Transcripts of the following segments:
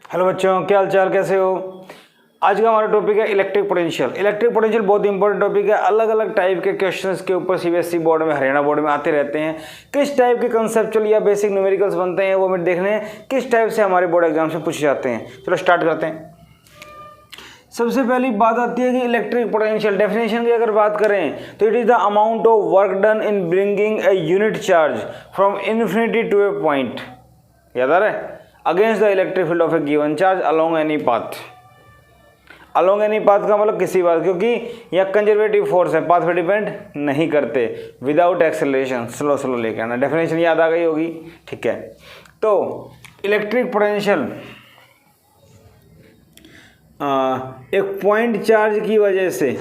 Hello बच्चों, क्या हाल चाल, कैसे हो। आज का हमारा टॉपिक है इलेक्ट्रिक पोटेंशियल। इलेक्ट्रिक पोटेंशियल बहुत इंपॉर्टेंट टॉपिक है। अलग अलग टाइप के क्वेश्चंस के ऊपर सीबीएसई बोर्ड में, हरियाणा बोर्ड में आते रहते हैं। किस टाइप के कंसेप्चुअल या बेसिक न्यूमेरिकल्स बनते हैं वो हमें देखने हैं, किस टाइप से हमारे बोर्ड एग्जाम से पूछे जाते हैं। चलो स्टार्ट करते हैं। सबसे पहली बात आती है कि इलेक्ट्रिक पोटेंशियल डेफिनेशन की अगर बात करें तो it is the amount of work done in bringing a unit charge from infinity to a point, याद आ रहा है, against the electric field of a given charge along any path. Along any path का मतलब किसी बात, क्योंकि यह कंजर्वेटिव फोर्स है, पाथ पे डिपेंड नहीं करते, विदाउट एक्सेलरेशन, स्लो स्लो लेके आना। डेफिनेशन याद आ गई होगी, ठीक है। तो इलेक्ट्रिक पोटेंशियल एक पॉइंट चार्ज की वजह से,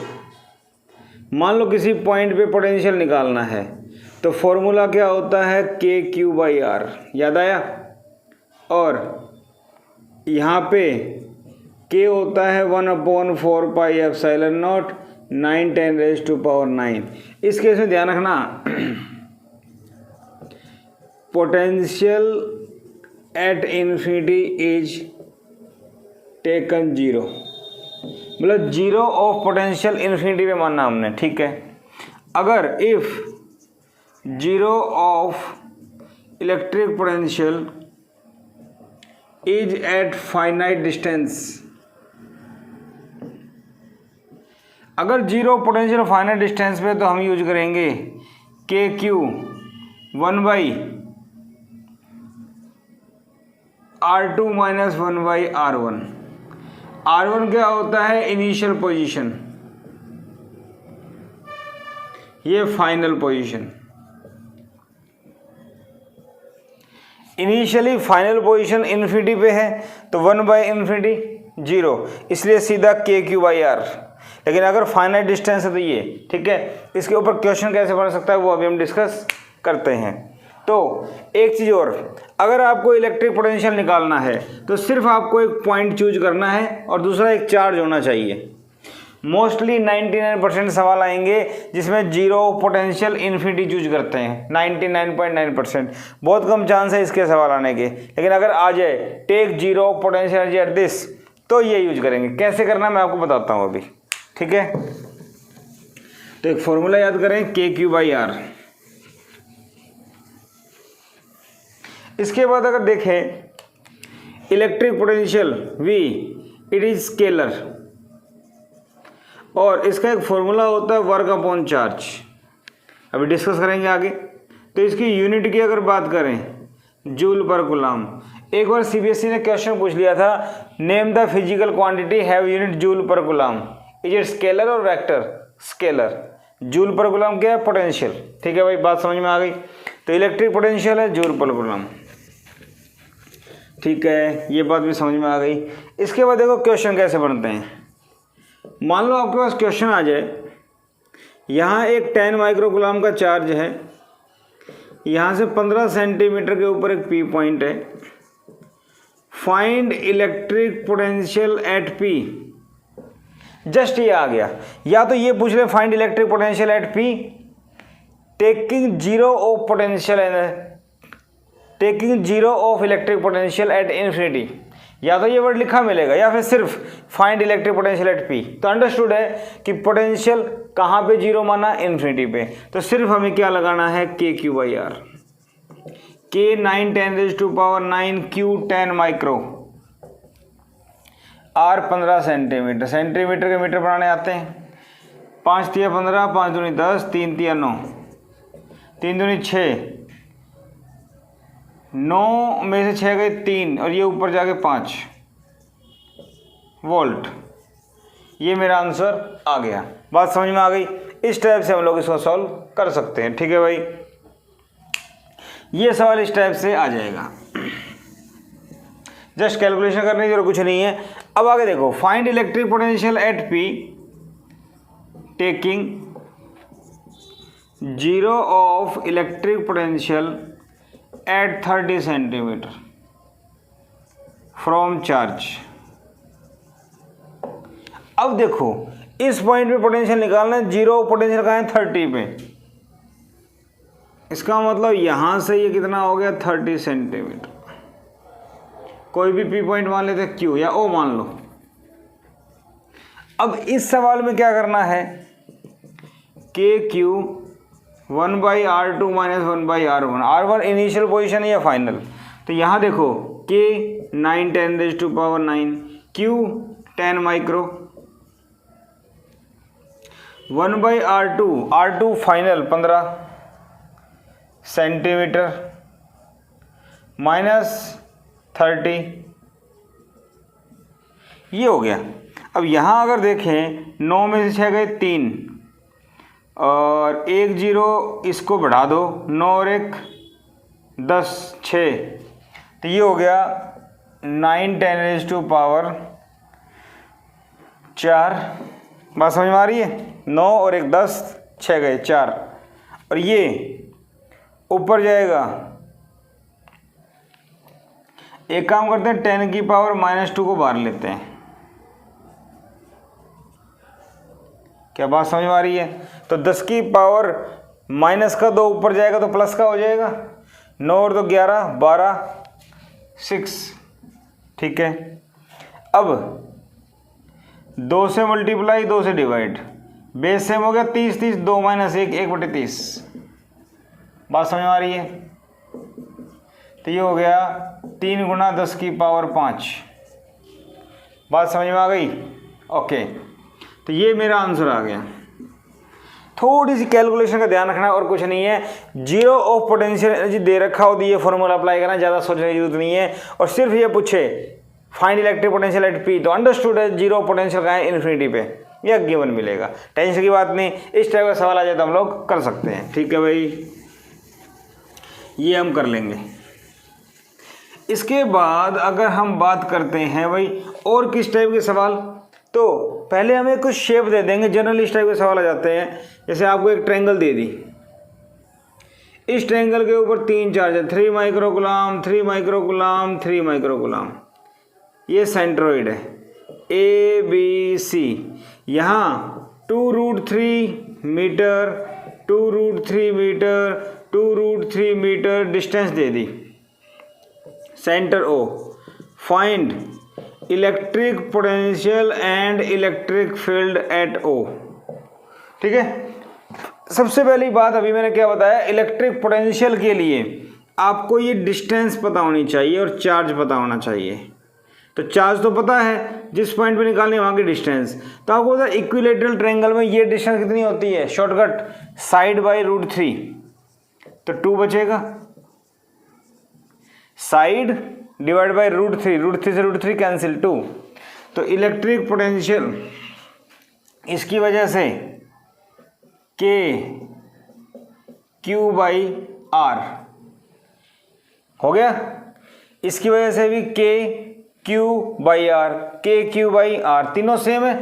मान लो किसी पॉइंट पे पोटेंशियल निकालना है तो फॉर्मूला क्या होता है, के क्यू बाई आर, याद आया। और यहाँ पे के होता है 1/4 pi epsilon naught 9 10 raise to power 9। इस केस में ध्यान रखना, potential at infinity is taken zero, मतलब जीरो ऑफ पोटेंशियल इन्फिनिटी पे मानना हमने, ठीक है। अगर if zero of electric potential is at finite distance, अगर जीरो पोटेंशियल फाइनाइट डिस्टेंस पे तो हम यूज करेंगे के Q 1/R2 minus 1/R1। R1 क्या होता है, इनिशियल पोजीशन, ये final position. Initially final position infinity पे है तो 1/इन्फिनिटी 0, इसलिए सीधा के क्यू बाई आर। लेकिन अगर फाइनाइट डिस्टेंस है तो ये, ठीक है। इसके ऊपर क्वेश्चन कैसे बन सकता है वो अभी हम डिस्कस करते हैं। तो एक चीज़ और, अगर आपको इलेक्ट्रिक पोटेंशियल निकालना है तो सिर्फ आपको एक पॉइंट चूज करना है और दूसरा एक चार्ज होना चाहिए। मोस्टली 99% सवाल आएंगे जिसमें जीरो पोटेंशियल इन्फिनिटी चूज करते हैं, 99.9%। बहुत कम चांस है इसके सवाल आने के। लेकिन अगर आ जाए take zero potential energy at this, तो ये यूज करेंगे। कैसे करना मैं आपको बताता हूँ अभी, ठीक है। तो एक फॉर्मूला याद करें, के क्यू बाई आर। इसके बाद अगर देखें electric potential V, it is scalar, और इसका एक फॉर्मूला होता है वर्क अपॉन चार्ज, अभी डिस्कस करेंगे आगे। तो इसकी यूनिट की अगर बात करें, जूल पर कूलम। एक बार सीबीएसई ने क्वेश्चन पूछ लिया था, name the physical quantity have unit joule per coulomb, is it scalar और vector, scalar. Joule per coulomb क्या है, पोटेंशियल, ठीक है भाई, बात समझ में आ गई। तो इलेक्ट्रिक पोटेंशियल है जूल पर कूलम, ठीक है, ये बात भी समझ में आ गई। इसके बाद देखो क्वेश्चन कैसे बनते हैं। मान लो आपके पास क्वेश्चन आ जाए, यहाँ एक 10 माइक्रोकूलम का चार्ज है, यहाँ से 15 सेंटीमीटर के ऊपर एक पी पॉइंट है, find electric potential eight P. Just ये आ गया, या तो ये पूछ रहे find electric potential eight P taking zero of potential, taking zero of electric potential at infinity, या तो ये वर्ड लिखा मिलेगा, या फिर सिर्फ find electric potential eight P. तो अंडरस्टूड है कि पोटेंशियल कहाँ पे जीरो माना, इन्फिनिटी पे। तो सिर्फ हमें क्या लगाना है, K Q by are. K 9 10 raise to power 9, Q 10 micro, R 15 centimetre. Centimetre के मीटर बनाने आते हैं, 5 तिया 15, 5 दूनी 10, 3 तिया 9, 3 दूनी 6, 9 में से 6 गए 3, और ये ऊपर जाके 5 वोल्ट। ये मेरा आंसर आ गया, बात समझ में आ गई। इस टाइप से हम लोग इसको सॉल्व कर सकते हैं, ठीक है भाई। ये सवाल इस टाइप से आ जाएगा, जस्ट कैलकुलेशन करने की जरूरत कुछ नहीं है। अब आगे देखो, find electric potential eight P taking zero of electric potential eight 30 centimetre from charge. अब देखो इस पॉइंट पे पोटेंशियल निकालना है, जीरो पोटेंशियल कहाँ है, 30 पे। इसका मतलब यहां से ये कितना हो गया, 30 सेंटीमीटर। कोई भी P पॉइंट मान लेते हैं, Q या O मान लो। अब इस सवाल में क्या करना है, KQ 1/R2 minus 1/R1, R1 initial position है या फाइनल। तो यहाँ देखो K 9 10⁹ Q 10 micro, 1/R2, R2 final 15 centimetre minus 30, ये हो गया। अब यहाँ अगर देखें 9 में से 6 गए 3 और 1 0 इसको बढ़ा दो, 9 और 1 10 6, तो ये हो गया 9 10⁴ बात समझ में आ रही है। 9 और 1 10, 6 गए 4, और ये ऊपर जाएगा। एक काम करते हैं 10⁻⁻² को बाहर लेते हैं, क्या बात समझ में आ रही है। तो 10 की पावर माइनस का 2 ऊपर जाएगा तो प्लस का हो जाएगा, 9 और 2 11 12 6, ठीक है। अब 2 से मल्टीप्लाई 2 से डिवाइड, बेस सेम हो गया 30 30, 2 माइनस 1 1/30, बात समझ में आ रही है। तो ये हो गया 3 गुना 10 की पावर 5, बात समझ में आ गई। ओके, तो ये मेरा आंसर आ गया। थोड़ी सी कैलकुलेशन का ध्यान रखना और कुछ नहीं है। जीरो ऑफ पोटेंशियल एनर्जी दे रखा हो तो ये फॉर्मूला अप्लाई करना, ज़्यादा सोचने की जरूरत नहीं है। और सिर्फ ये पूछे find electric potential eight P, तो अंडरस्टूड है जीरो पोटेंशियल का है इन्फिनिटी पे, यह गिवन मिलेगा, टेंशन की बात नहीं। इस टाइप का सवाल आ जाए तो हम लोग कर सकते हैं, ठीक है भाई, ये हम कर लेंगे। इसके बाद अगर हम बात करते हैं भाई और किस टाइप के सवाल, तो पहले हमें कुछ शेप दे देंगे, जनरल इस टाइप के सवाल आ जाते हैं। जैसे आपको एक ट्रायंगल दे दी, इस ट्रायंगल के ऊपर 3 चार्ज है, 3 माइक्रोकूलम 3 माइक्रोकूलम 3 माइक्रोकूलम, ये सेंट्रोइड है ABC। यहाँ 2√3 मीटर 2√3 मीटर 2√3 मीटर डिस्टेंस दे दी, centre O। Find electric potential and electric field at O, ठीक है। सबसे पहली बात अभी मैंने क्या बताया, इलेक्ट्रिक पोटेंशियल के लिए आपको ये डिस्टेंस पता होनी चाहिए और चार्ज पता होना चाहिए। तो चार्ज तो पता है, जिस पॉइंट पे निकालनी है वहाँ की डिस्टेंस। तो आपको पता है इक्विलेटरल ट्रायंगल में ये डिस्टेंस कितनी होती है, शॉर्टकट साइड बाई √3, तो 2 बचेगा, साइड डिवाइड बाई √3, √3 से √3 कैंसिल 2। तो इलेक्ट्रिक पोटेंशियल इसकी वजह से KQ/R हो गया, इसकी वजह से भी KQ/R, KQ/R, तीनों सेम है,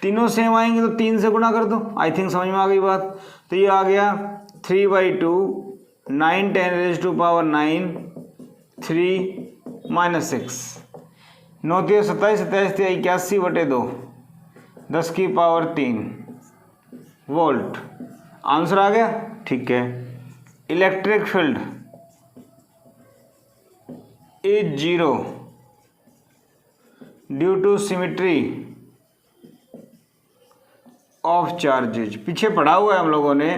तीनों सेम आएंगे तो 3 से गुणा कर दो। आई थिंक समझ में आ गई बात। तो ये आ गया 3/2 9 10⁻⁹ 3 माइनस 6, 9 3 27 27 81/2 10 की पावर 3 वोल्ट, आंसर आ गया, ठीक है। Electric field is 0 due to symmetry of charges. पीछे पढ़ा हुआ है हम लोगों ने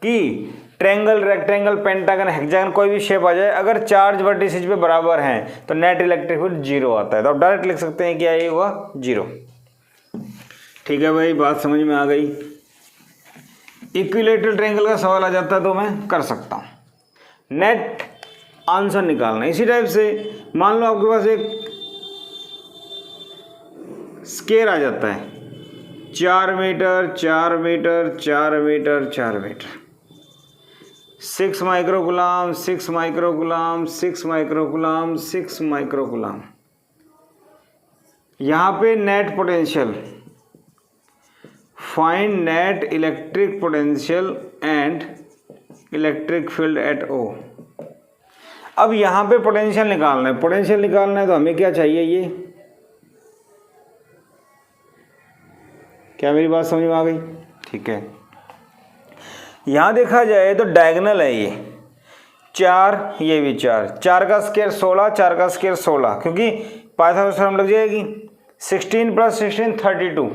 कि ट्रायंगल, रेक्टेंगल, पेंटागन, हेक्सागन, कोई भी शेप आ जाए, अगर चार्ज वर्टिसेज पे बराबर हैं तो नेट इलेक्ट्रिक फील्ड 0 आता है। तो आप डायरेक्ट लिख सकते हैं कि ये हुआ 0, ठीक है भाई, बात समझ में आ गई। इक्विलेटरल ट्रायंगल का सवाल आ जाता है तो मैं कर सकता हूँ, नेट आंसर निकालना। इसी टाइप से मान लो आपके पास एक स्केयर आ जाता है, 4 metre 4 metre 4 metre 4 metre, 6 microcoulomb 6 microcoulomb 6 microcoulomb 6 microcoulomb. यहाँ पे net potential, find net electric potential and electric field at O। अब यहाँ पे पोटेंशियल निकालना है, पोटेंशियल निकालना है तो हमें क्या चाहिए, ये क्या मेरी बात समझ में आ गई, ठीक है। यहाँ देखा जाए तो डायगोनल है, ये 4, ये भी 4, 4 का स्क्वायर 16, 4 का स्क्वायर 16, क्योंकि पाइथागोरस थ्योरम लग जाएगी। 16 + 16 32,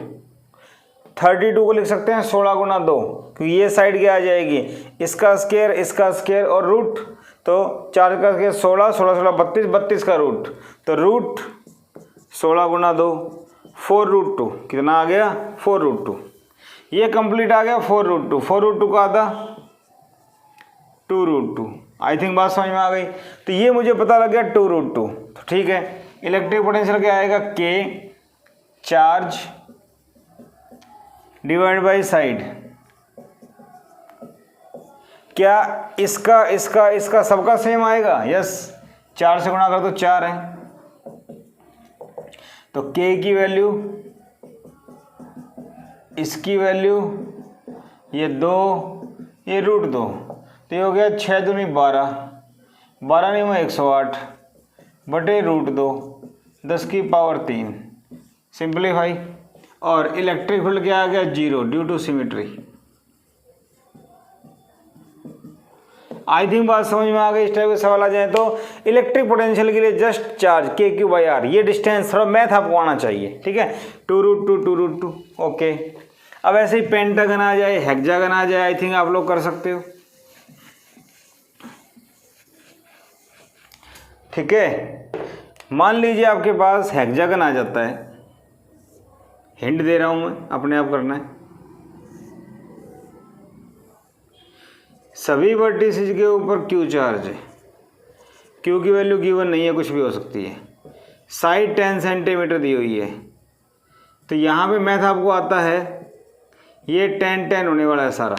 32 को लिख सकते हैं 16 × 2, क्योंकि ये साइड क्या आ जाएगी, इसका स्क्वायर और रूट, तो 4 का स्क्वायर 16, 16 16 32, 32 का रूट, तो रूट 16 × 2 4√2, कितना आ गया 4√2। ये कंप्लीट आ गया 4√2, 4√2 का आधा 2√2। आई थिंक बात समझ में आ गई। तो ये मुझे पता लग गया 2√2, तो ठीक है। इलेक्ट्रिक पोटेंशियल क्या आएगा, K charge divide by side. क्या इसका सबका सेम आएगा, यस, 4 से गुणा कर तो 4 है, तो K की वैल्यू, इसकी वैल्यू, ये 2, ये √2, तो ये हो गया 6 दूनी 12, 12 नहीं में 108 बटे √2, 10 की पावर 3, सिंप्लीफाई, और इलेक्ट्रिक फील्ड क्या आ गया 0 due to symmetry. I think बात समझ में आ गई। इस टाइप के सवाल आ जाए तो इलेक्ट्रिक पोटेंशियल के लिए जस्ट चार्ज K/R, ये डिस्टेंस थोड़ा मैथ आपको आना चाहिए, ठीक है। 2√2 ओके। अब ऐसे ही पेंटागन आ जाए, हेक्सागन आ जाए, आई थिंक आप लोग कर सकते हो, ठीक है। मान लीजिए आपके पास हेक्सागन आ जाता है, हिंट दे रहा हूं मैं, अपने आप करना है। सभी वर्टिसेस के ऊपर Q चार्ज है, Q की वैल्यू गिवन नहीं है, कुछ भी हो सकती है। साइड 10 सेंटीमीटर दी हुई है, तो यहाँ पे मैथ आपको आता है, ये 10 होने वाला है सारा,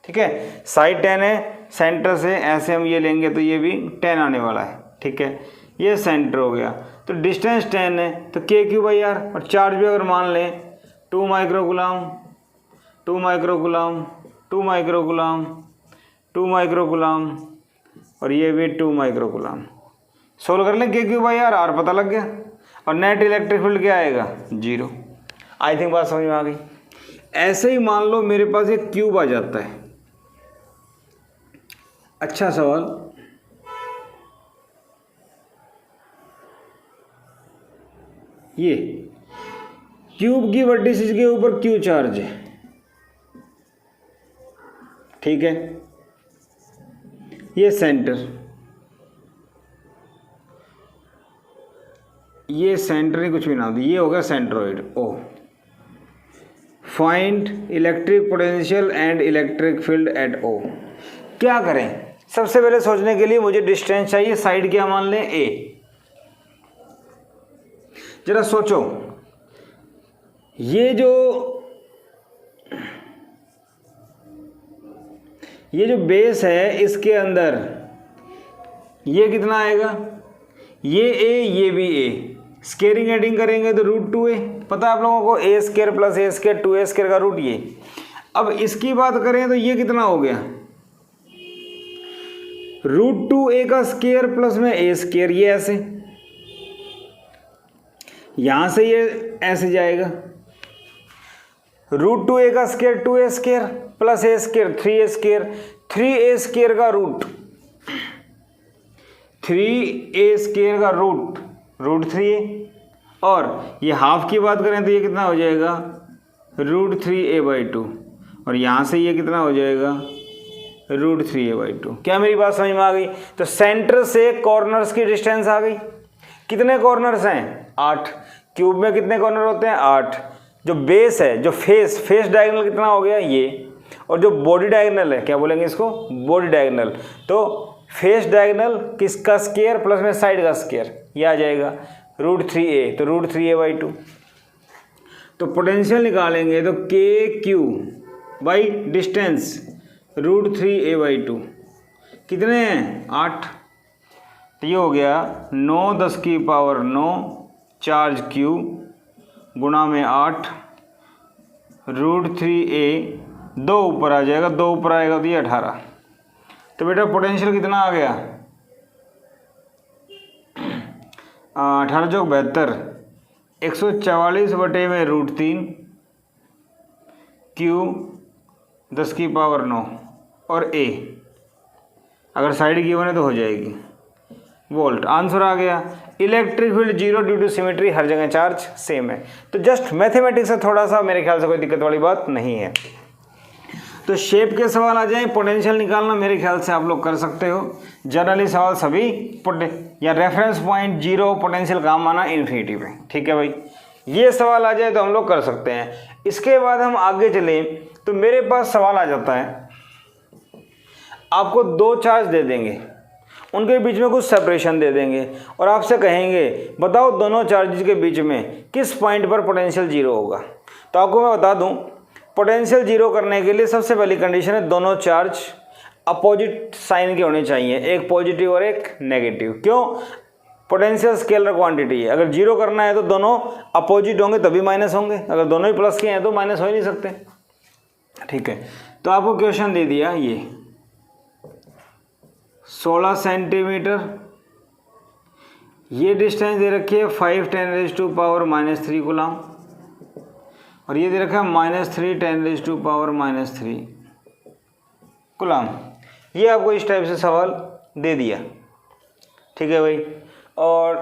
ठीक है। साइड 10 है, सेंटर से ऐसे हम ये लेंगे तो ये भी 10 आने वाला है, ठीक है। ये सेंटर हो गया, तो डिस्टेंस 10 है, तो K/R, और चार्ज भी अगर मान लें 2 माइक्रोकूलम, 2 माइक्रोकूलम, 2 माइक्रोकूलम, 2 माइक्रोकूलम, और ये भी 2 माइक्रोकूलम। सोल्व कर लें K/R, आर पता लग गया, और नेट इलेक्ट्रिक फील्ड क्या आएगा 0। आई थिंक बात समझ में आ गई। ऐसे ही मान लो मेरे पास एक क्यूब आ जाता है। अच्छा सवाल, ये क्यूब की वर्टिसेस के ऊपर Q चार्ज है, ठीक है। ये सेंटर, ये सेंटर नहीं, कुछ भी ना हो, ये हो गया centroid O। Find electric potential and electric field at O। क्या करें, सबसे पहले सोचने के लिए मुझे डिस्टेंस चाहिए, साइड क्या मान लें A। जरा सोचो, ये जो बेस है इसके अंदर ये कितना आएगा, ये A, ये भी A, स्केयरिंग एडिंग करेंगे तो √2A, पता है आप लोगों को, A² + A² 2A² का रूट ये। अब इसकी बात करें तो ये कितना हो गया, √2A का स्केयर प्लस में A², ये ऐसे, यहां से ये ऐसे जाएगा, √2A का square 2A² plus A² 3A², 3A² का रूट, 3A² का रूट √3A, और ये हाफ की बात करें तो ये कितना हो जाएगा √3A/2, और यहाँ से ये कितना हो जाएगा √3A/2। क्या मेरी बात समझ में आ गई। तो सेंटर से कॉर्नर्स की डिस्टेंस आ गई। कितने कॉर्नर्स हैं 8, क्यूब में कितने कॉर्नर होते हैं 8। जो बेस है, जो फेस डायगोनल कितना हो गया ये, और जो बॉडी डायगोनल है, क्या बोलेंगे इसको, बॉडी डायगोनल, तो फेस डायगोनल किसका स्क्वायर प्लस में साइड का स्क्वायर, ये आ जाएगा √3A, तो √3A/2। तो पोटेंशियल निकालेंगे तो KQ बाई डिस्टेंस √3A/2 कितने हैं 8, तो ये हो गया 9 10 की पावर 9 चार्ज Q गुणा में 8 √3A, 2 ऊपर आ जाएगा, 2 ऊपर आएगा तो ये 18। तो बेटा पोटेंशियल कितना आ गया 18 × 72, 144 बटे में √3 Q 10 की पावर 9 और A अगर साइड गिवन है तो हो जाएगी, वोल्ट। आंसर आ गया। Electric field zero due to symmetry, हर जगह चार्ज सेम है। तो जस्ट मैथमेटिक्स से थोड़ा सा मेरे ख्याल से कोई दिक्कत वाली बात नहीं है। तो शेप के सवाल आ जाए, पोटेंशियल निकालना मेरे ख्याल से आप लोग कर सकते हो। जनरली सवाल सभी या रेफरेंस पॉइंट जीरो, पोटेंशियल काम आना इन्फिनिटी पे, ठीक है भाई। ये सवाल आ जाए तो हम लोग कर सकते हैं। इसके बाद हम आगे चले तो मेरे पास सवाल आ जाता है, आपको दो चार्ज दे देंगे, उनके बीच में कुछ सेपरेशन दे देंगे और आपसे कहेंगे बताओ दोनों चार्जेस के बीच में किस पॉइंट पर पोटेंशियल जीरो होगा। तो आपको मैं बता दूं, पोटेंशियल जीरो करने के लिए सबसे पहली कंडीशन है दोनों चार्ज अपोजिट साइन के होने चाहिए, एक पॉजिटिव और एक नेगेटिव। क्यों? पोटेंशियल स्केलर क्वांटिटी है, अगर जीरो करना है तो दोनों अपोजिट होंगे तभी माइनस होंगे, अगर दोनों ही प्लस के हैं तो माइनस हो ही नहीं सकते, ठीक है। तो आपको क्वेश्चन दे दिया ये 16 सेंटीमीटर, ये डिस्टेंस दे रखी है 5 10⁻³ कूलम, और ये दे रखा है -3 10⁻³ कूलम। ये आपको इस टाइप से सवाल दे दिया, ठीक है भाई। और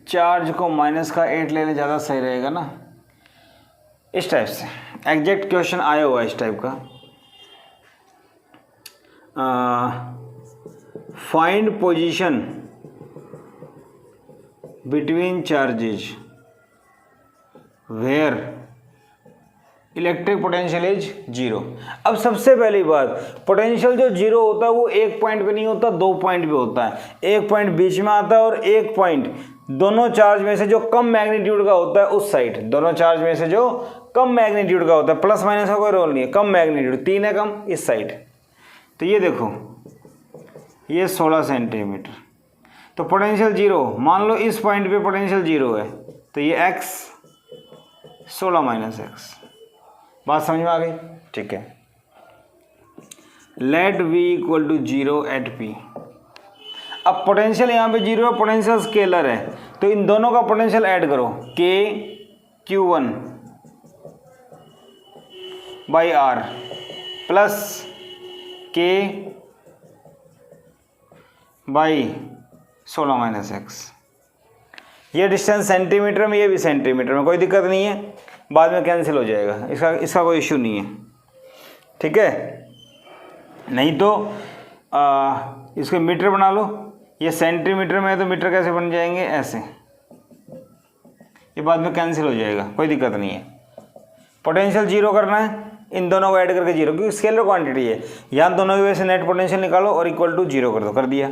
चार्ज को -8 लेने ज़्यादा सही रहेगा ना, इस टाइप से एग्जैक्ट क्वेश्चन आया हुआ इस टाइप का। Find position between charges where electric potential is zero. अब सबसे पहली बात, पोटेंशियल जो जीरो होता है वो एक पॉइंट पे नहीं होता, दो पॉइंट पे होता है। एक पॉइंट बीच में आता है और एक पॉइंट दोनों चार्ज में से जो कम मैग्नीट्यूड का होता है उस साइड, दोनों चार्ज में से जो कम मैग्नीट्यूड का होता है, प्लस माइनस का कोई रोल नहीं है, कम मैग्नीट्यूड 3 है कम इस साइड। तो ये देखो ये 16 सेंटीमीटर, तो पोटेंशियल जीरो, मान लो इस पॉइंट पे पोटेंशियल जीरो है, तो ये x 16 - x। बात समझ में आ गई? ठीक है। Let v = 0 at p। अब पोटेंशियल यहाँ पे जीरो है, पोटेंशियल स्केलर है, तो इन दोनों का पोटेंशियल ऐड करो, k q1 by r plus k by 16 - x। ये डिस्टेंस सेंटीमीटर में, ये भी सेंटीमीटर में, कोई दिक्कत नहीं है, बाद में कैंसिल हो जाएगा, इसका कोई इश्यू नहीं है, ठीक है। नहीं तो इसको मीटर बना लो, ये सेंटीमीटर में है तो मीटर कैसे बन जाएंगे, ऐसे, ये बाद में कैंसिल हो जाएगा, कोई दिक्कत नहीं है। पोटेंशियल जीरो करना है, इन दोनों को ऐड करके जीरो, क्योंकि स्केलर क्वांटिटी है, यहाँ दोनों की वजह से नेट पोटेंशियल निकालो और इक्वल टू जीरो कर दो, कर दिया।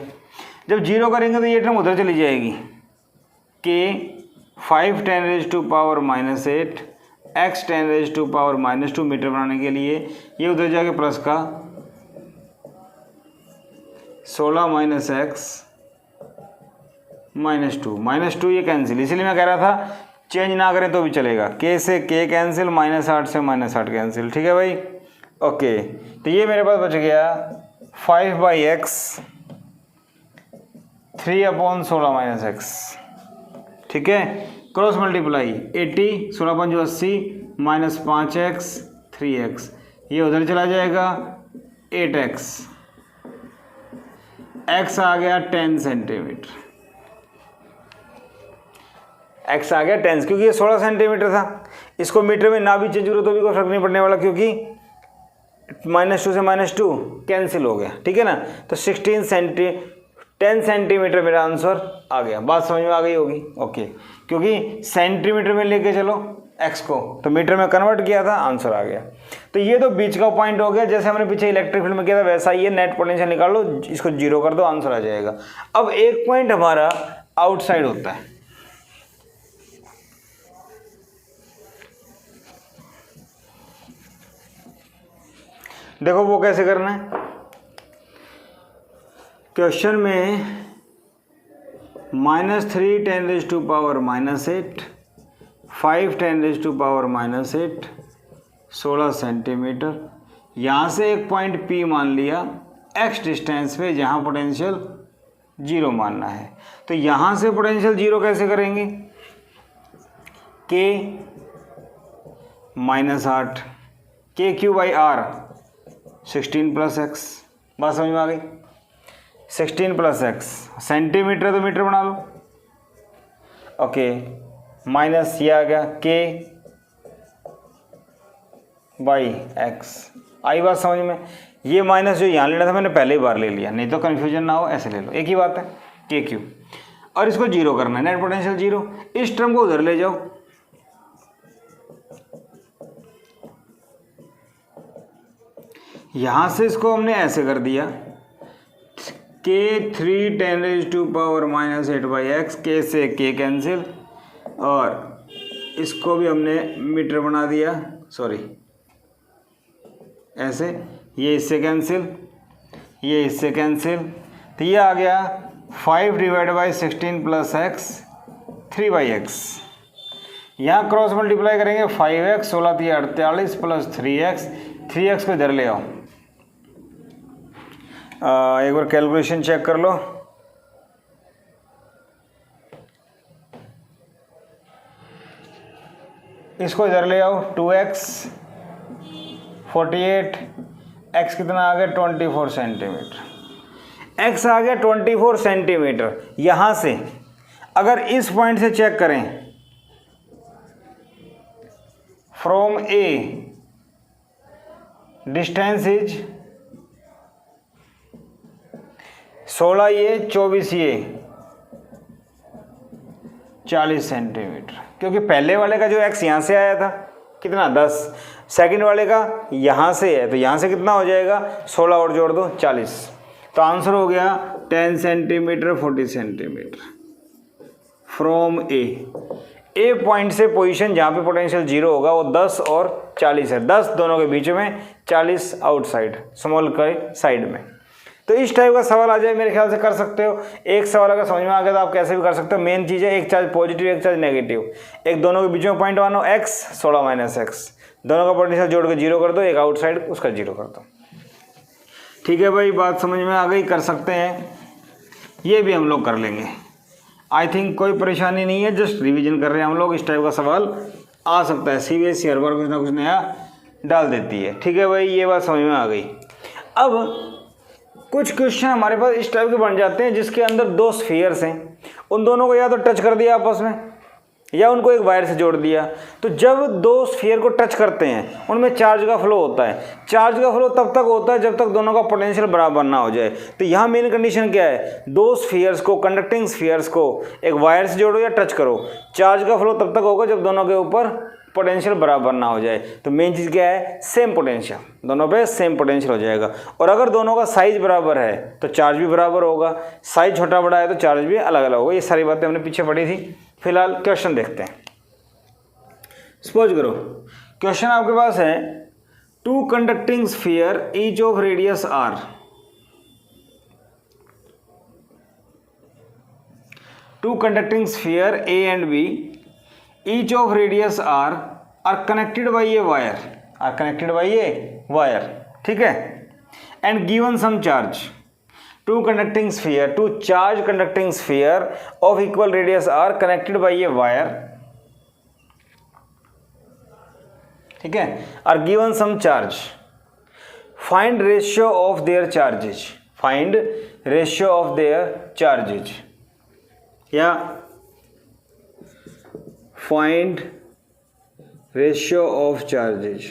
जब जीरो करेंगे तो ये टर्म उधर चली जाएगी, k 5 10⁻⁻8 x 10⁻⁻2 मीटर बनाने के लिए ये उधर जाके प्लस का 16 - x -2 ये कैंसिल, इसलिए मैं कह रहा था चेंज ना करें तो भी चलेगा, k से k कैंसिल, -8 से -8 कैंसिल, ठीक है भाई। ओके, तो ये मेरे पास बच गया 5/x 3/16 - x, ठीक है। क्रॉस मल्टीप्लाई 80 16 × 80 -5x 3x, ये उधर चला जाएगा 8x, x आ गया 10 सेंटीमीटर, x आ गया 10, क्योंकि ये 16 सेंटीमीटर था, इसको मीटर में ना भी चेंज करो तो भी कोई फर्क नहीं पड़ने वाला, क्योंकि -2 से -2 कैंसिल हो गया, ठीक है ना। तो 10 सेंटीमीटर मेरा आंसर आ गया। बात समझ में आ गई होगी? ओके, क्योंकि सेंटीमीटर में लेके चलो x को, तो मीटर में कन्वर्ट किया था, आंसर आ गया। तो ये तो बीच का पॉइंट हो गया, जैसे हमने पीछे इलेक्ट्रिक फील्ड में किया था वैसा ही है, नेट पोटेंशियल निकाल लो, इसको जीरो कर दो, आंसर आ जाएगा। अब एक पॉइंट हमारा आउटसाइड होता है, देखो वो कैसे करना है। क्वेश्चन में -3 10⁻⁻8 5 10⁻⁻8 16 सेंटीमीटर, यहाँ से एक पॉइंट P मान लिया x डिस्टेंस पे, जहाँ पोटेंशियल जीरो मानना है। तो यहाँ से पोटेंशियल जीरो कैसे करेंगे, k -8 KQ/R 16 + x। बात समझ में आ गई? 16 प्लस एक्स, सेंटीमीटर तो मीटर बना लो, ओके, माइनस ये आ गया के बाई एक्स। आई बात समझ में? ये माइनस जो यहाँ लेना था मैंने पहले ही बार ले लिया, नहीं तो कन्फ्यूजन ना हो, ऐसे ले लो, एक ही बात है, के क्यू। और इसको जीरो करना है, नेट पोटेंशियल जीरो। इस टर्म को उधर ले जाओ, यहां से इसको हमने ऐसे कर दिया, के 3 10⁻⁻⁸ के से के कैंसिल, और इसको भी हमने मीटर बना दिया, सॉरी ऐसे, ये इससे कैंसिल, ये इससे कैंसिल, तो ये आ गया 5/16 प्लस एक्स 3/x। यहाँ क्रॉस मल्टीप्लाई करेंगे 5x 16 × 48 प्लस 3x, 3x को इधर ले आओ। एक बार कैलकुलेशन चेक कर लो, इसको इधर ले आओ, 2x 48, x कितना आ गया 24 सेंटीमीटर, x आ गया 24 सेंटीमीटर। यहां से अगर इस पॉइंट से चेक करें, फ्रॉम ए डिस्टेंस इज 16 ये 24 ये 40 सेंटीमीटर, क्योंकि पहले वाले का जो x यहाँ से आया था कितना 10, सेकंड वाले का यहाँ से है, तो यहाँ से कितना हो जाएगा 16 और जोड़ दो 40, तो आंसर हो गया 10 centimetre 40 centimetre from A point से पोजीशन जहाँ पे पोटेंशियल जीरो होगा वो 10 और 40 है, 10 दोनों के बीच में, 40 आउटसाइड स्मॉल के साइड में। तो इस टाइप का सवाल आ जाए मेरे ख्याल से कर सकते हो। एक सवाल अगर समझ में आ गया तो आप कैसे भी कर सकते हो। मेन चीज़ है एक चार्ज पॉजिटिव एक चार्ज नेगेटिव, एक दोनों के बीच में पॉइंट मानो x 16 माइनस एक्स, दोनों का पोटेंशियल जोड़ के जीरो कर दो, एक आउटसाइड उसका जीरो कर दो। ठीक है भाई, बात समझ में आ गई, कर सकते हैं, ये भी हम लोग कर लेंगे। आई थिंक कोई परेशानी नहीं है, जस्ट रिविजन कर रहे हैं हम लोग। इस टाइप का सवाल आ सकता है, CBSE हर बार कुछ ना कुछ नया डाल देती है। ठीक है भाई, ये बात समझ में आ गई। अब कुछ क्वेश्चन हमारे पास इस टाइप के बन जाते हैं जिसके अंदर दो स्फीयर्स हैं, उन दोनों को या तो टच कर दिया आपस में या उनको एक वायर से जोड़ दिया। तो जब दो स्फीयर को टच करते हैं उनमें चार्ज का फ्लो होता है। चार्ज का फ्लो तब तक होता है जब तक दोनों का पोटेंशियल बराबर ना हो जाए। तो यहाँ मेन कंडीशन क्या है, दो स्फीयर्स को, कंडक्टिंग स्फीयर्स को एक वायर से जोड़ो या टच करो, चार्ज का फ्लो तब तक होगा जब दोनों के ऊपर पोटेंशियल बराबर ना हो जाए। तो मेन चीज़ क्या है, सेम पोटेंशियल, दोनों पे सेम पोटेंशियल हो जाएगा। और अगर दोनों का साइज बराबर है तो चार्ज भी बराबर होगा, साइज छोटा बड़ा है तो चार्ज भी अलग अलग होगा। ये सारी बातें हमने पीछे पढ़ी थी। फिलहाल क्वेश्चन देखते हैं। सपोज करो क्वेश्चन आपके पास है, two conducting sphere each of radius R, two conducting sphere A and B each of radius r are connected by a wire, are connected by a wire, ठीक है, and given some charge, two conducting sphere, two charge conducting sphere of equal radius are connected by a wire, ठीक है, are given some charge, find ratio of their charges, find ratio of their charges, या find ratio of charges.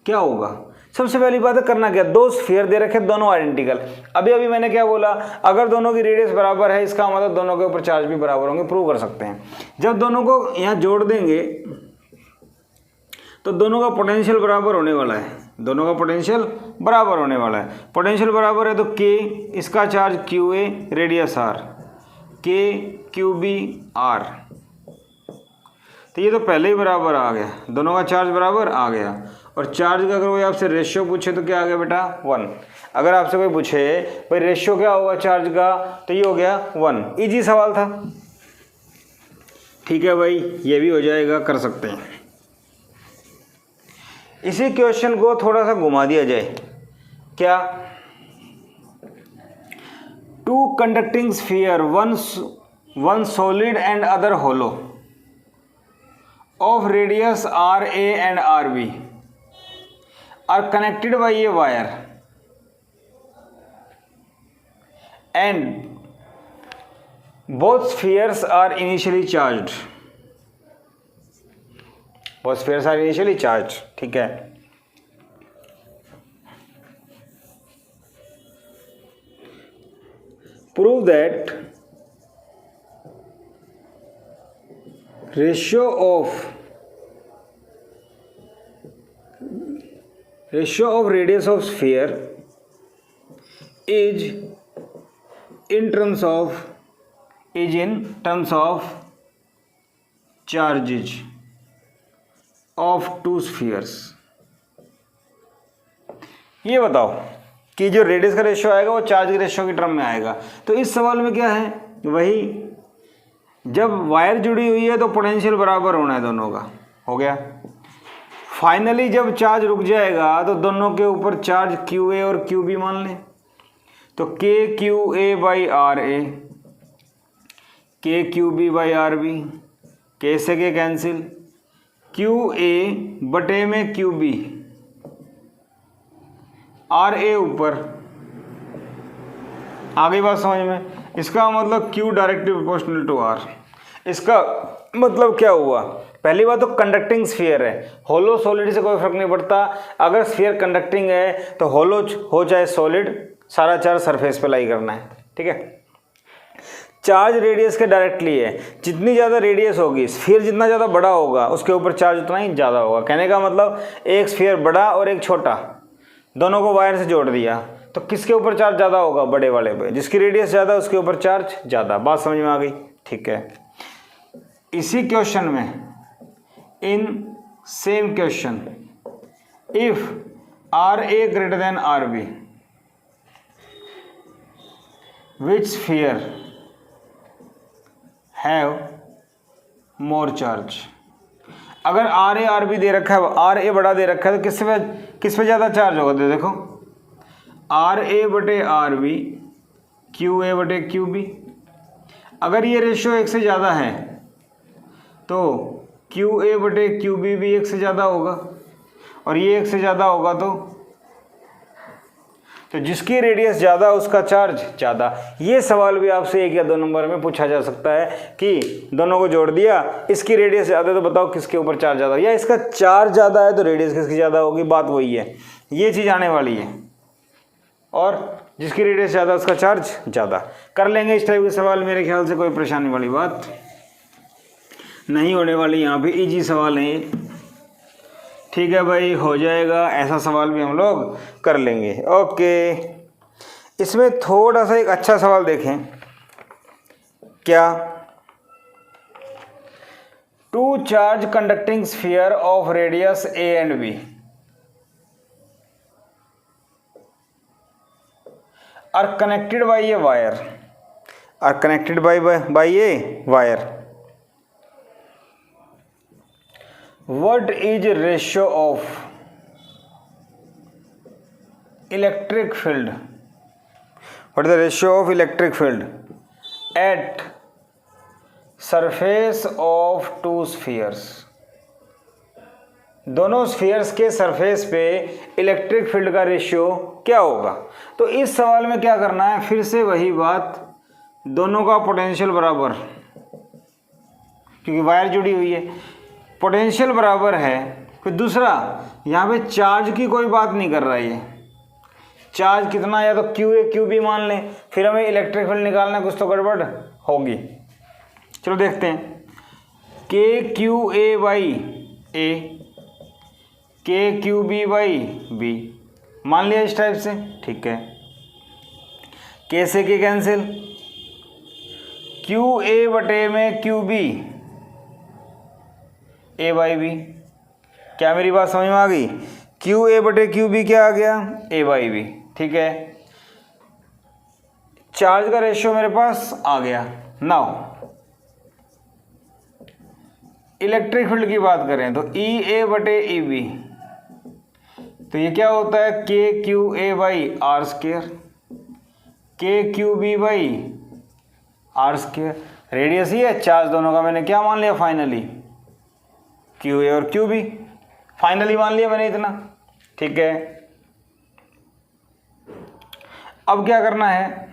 क्या होगा, सबसे पहली बात है करना क्या, दो स्फीयर दे रखे दोनों आइडेंटिकल। अभी मैंने क्या बोला, अगर दोनों की रेडियस बराबर है इसका मतलब दोनों के ऊपर चार्ज भी बराबर होंगे, प्रूव कर सकते हैं। जब दोनों को यहाँ जोड़ देंगे तो दोनों का पोटेंशियल बराबर होने वाला है, दोनों का पोटेंशियल बराबर होने वाला है। पोटेंशियल बराबर है तो के, इसका charge Q A, radius R, K Q B R, तो ये तो पहले ही बराबर आ गया, दोनों का चार्ज बराबर आ गया। और चार्ज का अगर कोई आपसे रेशियो पूछे तो क्या आ गया बेटा 1। अगर आपसे कोई पूछे भाई रेशियो क्या होगा चार्ज का, तो ये हो गया 1। इजी सवाल था। ठीक है भाई, ये भी हो जाएगा, कर सकते हैं। इसी क्वेश्चन को थोड़ा सा घुमा दिया जाए, क्या, two conducting sphere, one solid and other hollow of radius RA and RB are connected by a wire, and both spheres are initially charged, both spheres are initially charged, ठीक है। prove that ratio of radius of sphere is in terms of charges of two spheres। ये बताओ कि जो radius का ratio आएगा वो charge के रेशियो की टर्म में आएगा। तो इस सवाल में क्या है, वही जब वायर जुड़ी हुई है तो पोटेंशियल बराबर होना है दोनों का, हो गया। फाइनली जब चार्ज रुक जाएगा तो दोनों के ऊपर चार्ज क्यू ए और क्यू बी मान लें। तो K Q A by R A, K Q B by R B, K से के कैंसिल, क्यू ए बटे में क्यू बी, आर ए ऊपर। आ गई बात समझ में? इसका मतलब Q directly proportional to R. इसका मतलब क्या हुआ? पहली बात तो कंडक्टिंग स्फीयर है, होलो सॉलिड से कोई फर्क नहीं पड़ता। अगर स्फीयर कंडक्टिंग है तो होलो हो चाहे सॉलिड, सारा चार्ज सरफेस पे लाई करना है, ठीक है। चार्ज रेडियस के डायरेक्टली है, जितनी ज़्यादा रेडियस होगी, स्फीयर जितना ज़्यादा बड़ा होगा उसके ऊपर चार्ज उतना ही ज़्यादा होगा। कहने का मतलब एक स्फीयर बड़ा और एक छोटा, दोनों को वायर से जोड़ दिया तो किसके ऊपर चार्ज ज़्यादा होगा? बड़े वाले पे। जिसकी रेडियस ज़्यादा उसके ऊपर चार्ज ज़्यादा। बात समझ में आ गई? ठीक है। इसी क्वेश्चन में, in same question, if R A greater than R B, which sphere have more charge. अगर आर ए आर बी दे रखा है, आर ए बड़ा दे रखा है तो किस पे ज़्यादा चार्ज होगा? तो देखो आर ए बटे आर बी, क्यू ए बटे क्यू बी। अगर ये रेशियो एक से ज़्यादा है तो क्यू ए बटे क्यू बी भी एक से ज़्यादा होगा, और ये एक से ज़्यादा होगा तो जिसकी रेडियस ज़्यादा उसका चार्ज ज़्यादा। ये सवाल भी आपसे 1 या 2 नंबर में पूछा जा सकता है कि दोनों को जोड़ दिया, इसकी रेडियस ज़्यादा है तो बताओ किसके ऊपर चार्ज ज़्यादा, या इसका चार्ज ज़्यादा है तो रेडियस किसकी ज़्यादा होगी। बात वही है, ये चीज़ आने वाली है। और जिसकी रेडियस ज़्यादा उसका चार्ज ज़्यादा। कर लेंगे इस टाइप के सवाल, मेरे ख्याल से कोई परेशानी वाली बात नहीं होने वाली। यहाँ पे इजी सवाल है, ठीक है भाई, हो जाएगा। ऐसा सवाल भी हम लोग कर लेंगे। ओके, इसमें थोड़ा सा एक अच्छा सवाल देखें। क्या? Two charge conducting sphere of radius A and B are connected by a wire, are connected by a wire. What is ratio of electric field? What is the ratio of electric field at surface of two spheres? दोनों spheres के surface पे electric field का ratio क्या होगा? तो इस सवाल में क्या करना है, फिर से वही बात, दोनों का पोटेंशियल बराबर, क्योंकि वायर जुड़ी हुई है, पोटेंशियल बराबर है। फिर दूसरा, यहाँ पे चार्ज की कोई बात नहीं कर रहा है, चार्ज कितना, या तो क्यू ए क्यू बी मान लें, फिर हमें इलेक्ट्रिक फील्ड निकालना, कुछ तो गड़बड़ होगी। चलो देखते हैं। के Q A by A, K Q B by B मान लिया इस टाइप से, ठीक है। के से के कैंसिल, क्यू ए बटे में Q B, A by B. क्या मेरी बात समझ में आ गई? क्यू ए बटे क्यू बी क्या आ गया? ए बाई बी, ठीक है। चार्ज का रेशियो मेरे पास आ गया। नाउ इलेक्ट्रिक फील्ड की बात करें तो ई ए बटे ई बी, तो ये क्या होता है? K Q A by R square, K Q B by R square. Radius ही है, चार्ज दोनों का मैंने क्या मान लिया फाइनली? क्यू ए और क्यू बी फाइनली मान लिया मैंने इतना, ठीक है। अब क्या करना है,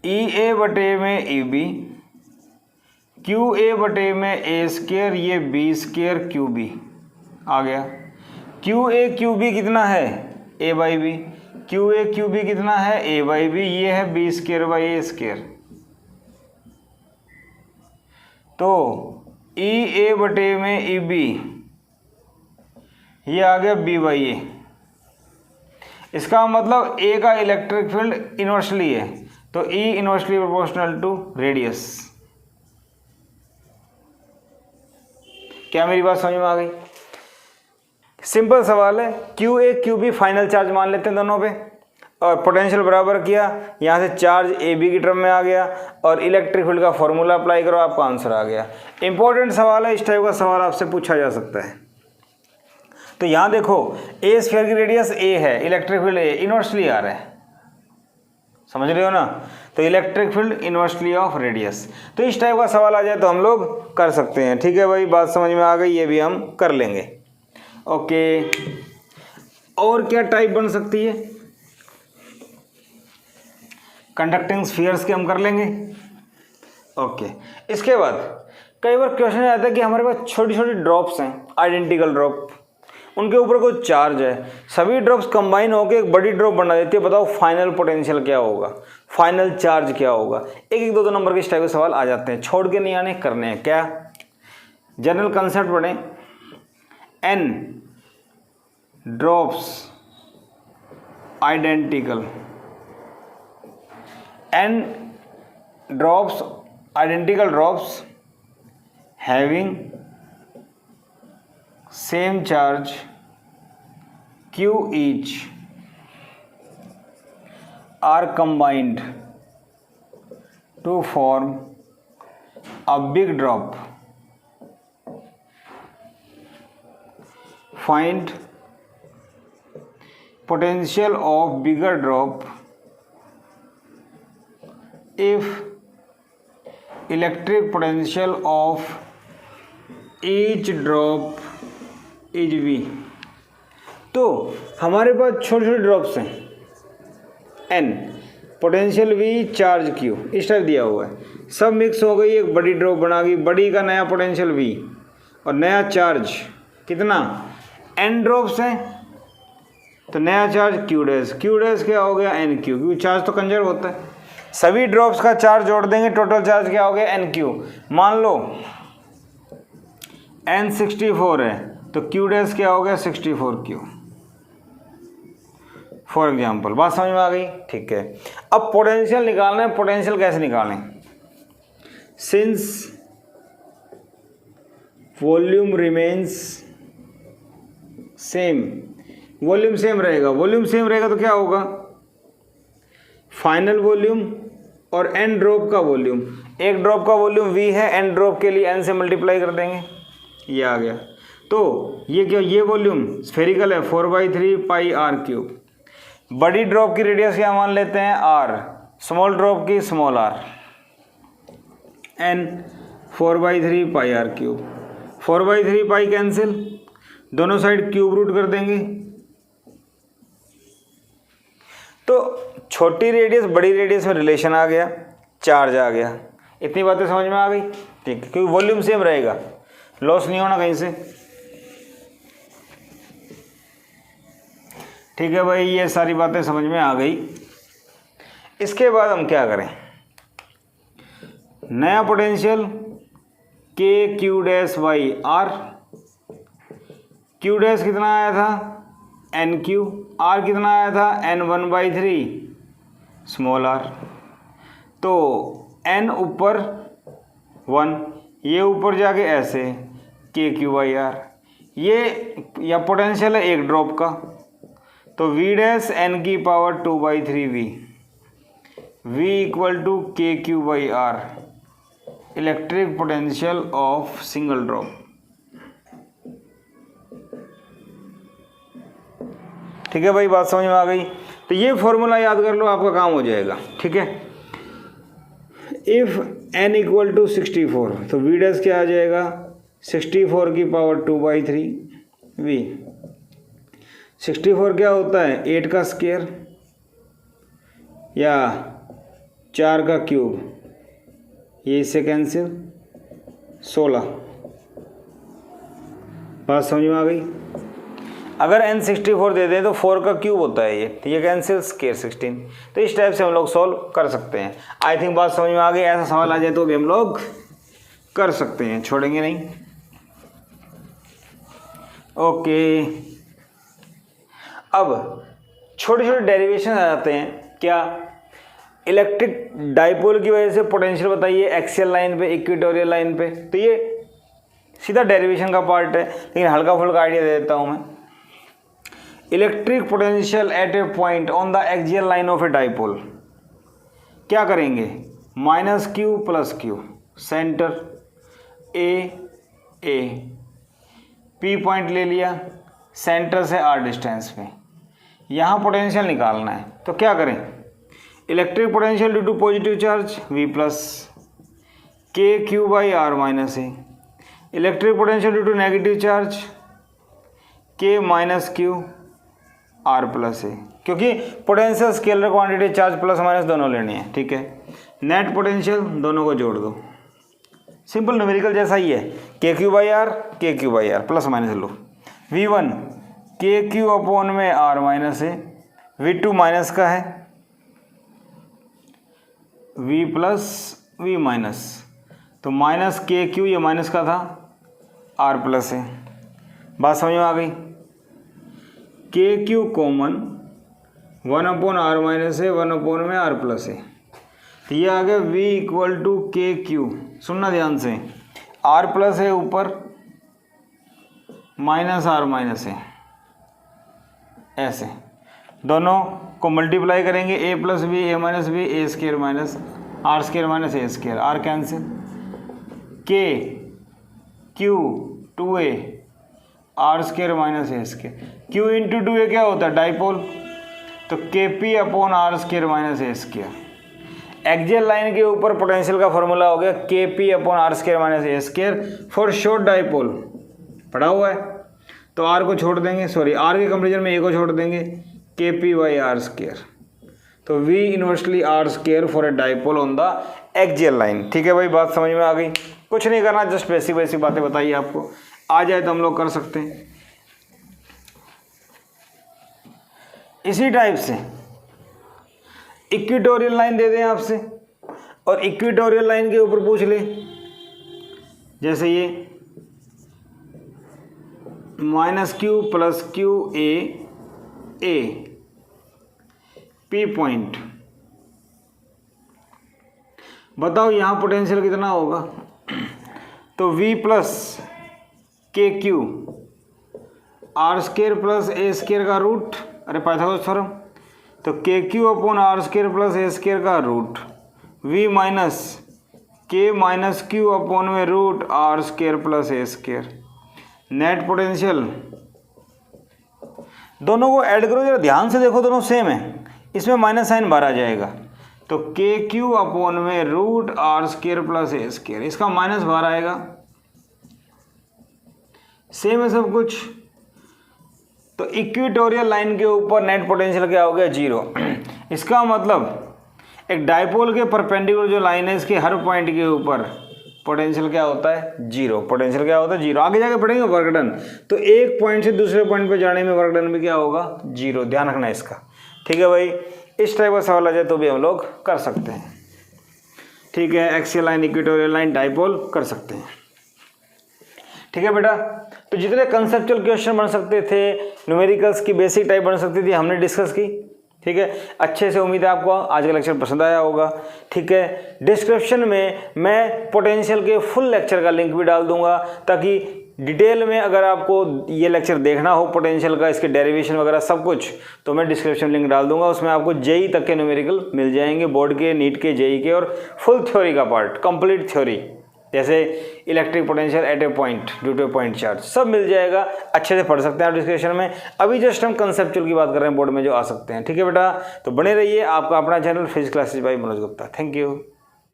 ई ए बटे में ई बी, क्यू ए बटे में ए स्क्वायर, ये बी स्क्वायर क्यू बी आ गया। क्यू ए क्यू बी कितना है, A by B, Q A Q B कितना है, ए बाई बी, ये है B square by A square. तो ई ए बटे में ई बी, ये आ गया बी बाई ए। इसका मतलब ए का इलेक्ट्रिक फील्ड इनवर्सली है, तो ई इनवर्सली प्रोपोर्शनल टू रेडियस। क्या मेरी बात समझ में आ गई? सिंपल सवाल है। Q A Q B final charge मान लेते हैं दोनों पे, और पोटेंशियल बराबर किया, यहाँ से चार्ज ए बी की टर्म में आ गया, और इलेक्ट्रिक फील्ड का फॉर्मूला अप्लाई करो, आपका आंसर आ गया। इंपॉर्टेंट सवाल है, इस टाइप का सवाल आपसे पूछा जा सकता है। तो यहाँ देखो, ए स्फीयर की रेडियस ए है, इलेक्ट्रिक फील्ड ए, इनवर्सली आ रहा है, समझ रहे हो ना? तो electric field inversely of radius. तो इस टाइप का सवाल आ जाए तो हम लोग कर सकते हैं। ठीक है भाई, बात समझ में आ गई, ये भी हम कर लेंगे। ओके, और क्या टाइप बन सकती है? कंडक्टिंग स्फीयर्स के हम कर लेंगे। ओके, इसके बाद कई बार क्वेश्चन आता है कि हमारे पास छोटी छोटी ड्रॉप्स हैं, आइडेंटिकल ड्रॉप, उनके ऊपर कोई चार्ज है, सभी ड्रॉप्स कंबाइन होकर एक बड़ी ड्रॉप बना देती है। बताओ फाइनल पोटेंशियल क्या होगा, फाइनल चार्ज क्या होगा? एक एक दो नंबर के इस टाइप के सवाल आ जाते हैं, छोड़ के नहीं आने, करने हैं। क्या जनरल कंसेप्ट पढ़ें, N drops identical, N drops identical drops having same charge Q each are combined to form a big drop. Find potential of bigger drop if electric potential of each drop is V. तो हमारे पास छोटे छोटे drops हैं, N, potential V, charge Q, इस type दिया हुआ है, सब मिक्स हो गई, एक बड़ी ड्रॉप बना गई, बड़ी का नया पोटेंशियल वी और नया चार्ज कितना, एन ड्रॉप्स हैं, तो नया charge Q dash, Q dash क्या हो गया, एन क्यू, क्योंकि चार्ज तो कंजर्व होता है। सभी ड्रॉप्स का चार्ज जोड़ देंगे, टोटल चार्ज क्या हो गया, एन क्यू। मान लो एन 64 है, तो क्यू डैश क्या हो गया, 64 क्यू, फॉर एग्जाम्पल। बात समझ में आ गई? ठीक है। अब पोटेंशियल निकालना है, पोटेंशियल कैसे निकालें? Since volume remains same, volume same रहेगा, वॉल्यूम सेम रहेगा तो क्या होगा, फाइनल वॉल्यूम और एन ड्रॉप का वॉल्यूम, एक ड्रॉप का वॉल्यूम वी है, एन ड्रॉप के लिए एन से मल्टीप्लाई कर देंगे, ये आ गया। तो ये क्या, ये वॉल्यूम स्फेरिकल है, 4/3 पाई आर क्यूब। बड़ी ड्रॉप की रेडियस क्या मान लेते हैं, आर, स्मॉल ड्रॉप की small R, N 4/3 pi R cube, 4/3 pi cancel, दोनों साइड क्यूब रूट कर देंगे। तो छोटी रेडियस बड़ी रेडियस में रिलेशन आ गया, चार्ज आ गया। इतनी बातें समझ में आ गई? ठीक है, क्योंकि वॉल्यूम सेम रहेगा, लॉस नहीं होना कहीं से। ठीक है भाई, ये सारी बातें समझ में आ गई। इसके बाद हम क्या करें, नया potential K Q dash by R, Q dash कितना आया था, एन क्यू, आर कितना आया था, एन 1/3 स्मॉल आर। तो एन ऊपर 1, ये ऊपर जाके ऐसे के क्यू बाई आर, ये या पोटेंशियल है एक ड्रॉप का, तो वी डैश एन की power 2/3 V, V equal to K Q by R, electric potential of single drop. ठीक है भाई, बात समझ में आ गई? तो ये फॉर्मूला याद कर लो, आपका काम हो जाएगा। ठीक है, इफ एन इक्वल टू 64, तो वी डैश क्या आ जाएगा, 64 की पावर 2/3 वी। 64 क्या होता है, 8 का स्क्वायर या 4 का क्यूब, ये इससे कैंसिल, 16। बात समझ में आ गई। अगर n 64 दे दें तो 4 का क्यूब होता है ये कैंसिल, स्क्वायर 16। तो इस टाइप से हम लोग सॉल्व कर सकते हैं। आई थिंक बात समझ में आ गई। ऐसा सवाल आ जाए तो भी हम लोग कर सकते हैं, छोड़ेंगे नहीं। ओके, अब छोटे छोटे डेरिवेशन आ जाते हैं। क्या? इलेक्ट्रिक डाइपोल की वजह से पोटेंशियल बताइए एक्सियल लाइन पे, इक्वेटोरियल लाइन पे। तो ये सीधा डेरिवेशन का पार्ट है, लेकिन हल्का फुल्का आइडिया दे देता हूं मैं। Electric potential at a point on the axial line of a dipole, क्या करेंगे? -q + q, centre A P point ले लिया, सेंटर से r डिस्टेंस पे, यहाँ पोटेंशियल निकालना है। तो क्या करें? Electric potential due to positive charge V plus KQ/r - a, electric potential due to negative charge K - Q R + a, क्योंकि potential scalar quantity charge plus minus दोनों लेने हैं। ठीक है, नेट पोटेंशियल दोनों को जोड़ दो, सिंपल न्यूमेरिकल जैसा ही है। KQ/r plus minus low. V1 KQ/r - a, V2 minus का है, V प्लस V माइनस, तो -KQ, ये माइनस का था, R + a। बात समझ में आ गई। KQ common, 1/r - a, 1/r + a, तो ये आ गया V = KQ। सुनना ध्यान से, R + a ऊपर, -r - a, ऐसे दोनों को मल्टीप्लाई करेंगे, a + b, a - b, a² - r² - a², r cancel, K Q 2a, r² - a², Q × 2a क्या होता है? डाइपोल, तो KP/r² - a²। एक्सियल लाइन के ऊपर पोटेंशियल का फॉर्मूला हो गया KP/r² - a² for short dipole, पढ़ा हुआ है। तो r को छोड़ देंगे, सॉरी r के कंपेरिजन में a को छोड़ देंगे, KP/r²। तो V inversely r² for a dipole on the axial line. ठीक है भाई, बात समझ में आ गई। कुछ नहीं करना, जस्ट बेसिक बातें बताइए आपको, आ जाए तो हम लोग कर सकते हैं। इसी टाइप से इक्वेटोरियल लाइन दे दें आपसे, और इक्वेटोरियल लाइन के ऊपर पूछ ले, जैसे ये -q + QA A P point, बताओ यहाँ पोटेंशियल कितना होगा? तो V + KQ, r² + a² का रूट, अरे पाइथागोरस थ्योरम, तो KQ/r² + a² का रूट, V - K - Q/ √r² + a²। Net potential, दोनों को ऐड करो, जरा ध्यान से देखो, दोनों सेम है, इसमें माइनस साइन बाहर आ जाएगा, तो KQ/√r² + a², इसका माइनस बाहर आएगा, सेम है सब कुछ। तो इक्वेटोरियल लाइन के ऊपर नेट पोटेंशियल क्या हो गया? 0। इसका मतलब एक डाइपोल के परपेंडिकुलर जो लाइन है, इसके हर पॉइंट के ऊपर पोटेंशियल क्या होता है? 0। पोटेंशियल क्या होता है? 0। आगे जाके पढ़ेंगे वर्क डन, तो एक पॉइंट से दूसरे पॉइंट पे जाने में वर्क डन भी क्या होगा? 0। ध्यान रखना इसका। ठीक है भाई, इस टाइप का सवाल आ जाए तो भी हम लोग कर सकते हैं। ठीक है, axial line, equatorial line, dipole कर सकते हैं। ठीक है बेटा, तो जितने कंसेप्चुअल क्वेश्चन बन सकते थे, न्यूमेरिकल्स की बेसिक टाइप बन सकती थी, हमने डिस्कस की। ठीक है, अच्छे से उम्मीद है आपको आज का लेक्चर पसंद आया होगा। ठीक है, डिस्क्रिप्शन में मैं पोटेंशियल के फुल लेक्चर का लिंक भी डाल दूंगा, ताकि डिटेल में अगर आपको ये लेक्चर देखना हो पोटेंशियल का, इसके डेरिवेशन वगैरह सब कुछ, तो मैं डिस्क्रिप्शन लिंक डाल दूंगा। उसमें आपको जेई तक के न्यूमेरिकल मिल जाएंगे, बोर्ड के, नीट के, जेई के, और फुल थ्योरी का पार्ट, कंप्लीट थ्योरी, जैसे electric potential at a point due to a point charge, सब मिल जाएगा। अच्छे से पढ़ सकते हैं आप डिस्कशन में। अभी जस्ट हम कंसेप्चुअल की बात कर रहे हैं बोर्ड में जो आ सकते हैं। ठीक है बेटा, तो बने रहिए। आपका अपना channel physics classes bye Manoj Gupta. Thank you.